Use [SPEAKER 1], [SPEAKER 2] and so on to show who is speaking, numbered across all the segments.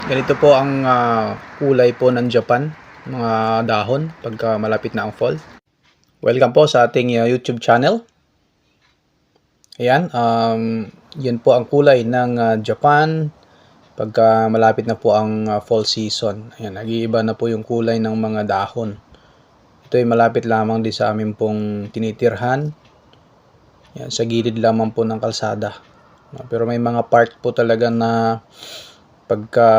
[SPEAKER 1] Ganito po ang kulay po ng Japan, mga dahon pagka malapit na ang fall. Welcome po sa ating YouTube channel. Ayan, yun po ang kulay ng Japan pagka malapit na po ang fall season. Ayan, nag-iiba na po yung kulay ng mga dahon. Ito ay malapit lamang din sa amin pong tinitirhan. Ayan, sa gilid lamang po ng kalsada. Pero may mga park po talaga na pagka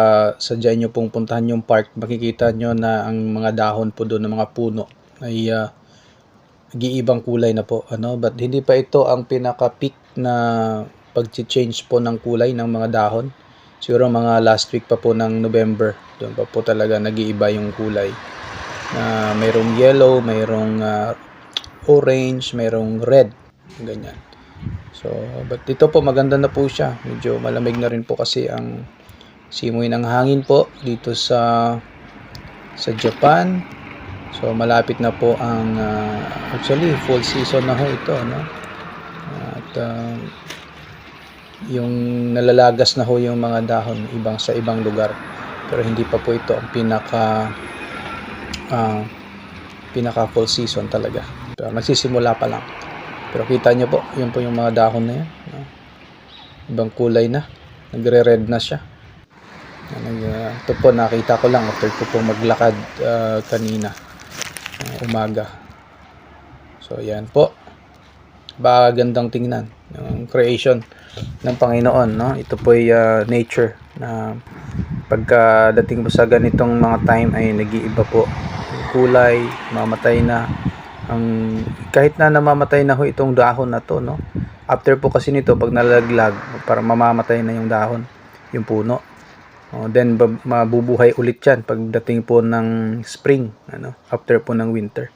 [SPEAKER 1] sadyain nyo pong puntahan yung park, makikita nyo na ang mga dahon po doon ng mga puno ay nag-iibang kulay na po. But hindi pa ito ang pinaka-peak na pag-change po ng kulay ng mga dahon. Siguro mga last week pa po ng November, doon pa po talaga nag-iiba yung kulay. Mayroong yellow, mayroong orange, mayroong red, ganyan. So, but dito po maganda na po siya. Medyo malamig na rin po kasi ang simoy ng hangin po dito sa Japan. So malapit na po ang actually full season na ho ito, no? At yung nalalagas na ho yung mga dahon sa ibang lugar. Pero hindi pa po ito ang pinaka full season talaga. Pero nagsisimula pa lang. Pero kita nyo po, yun po yung mga dahon na yan, no? Ibang kulay na, nagre-red na siya. Ito po nakita ko lang after ko po maglakad kanina umaga. So yan po, gandang tingnan yung creation ng Panginoon, no? Ito po ay nature na pagkadating po sa ganitong mga time ay nag-iiba po yung kulay, mamatay na kahit na namamatay na ho itong dahon na to, no? After po kasi nito, pag nalaglag, para mamamatay na yung dahon, yung puno. Then mabubuhay ulit yan pagdating po ng spring, after po ng winter.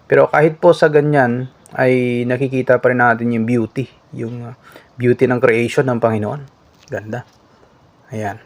[SPEAKER 1] Pero kahit po sa ganyan ay nakikita pa rin natin yung beauty ng creation ng Panginoon. Ganda. Ayan.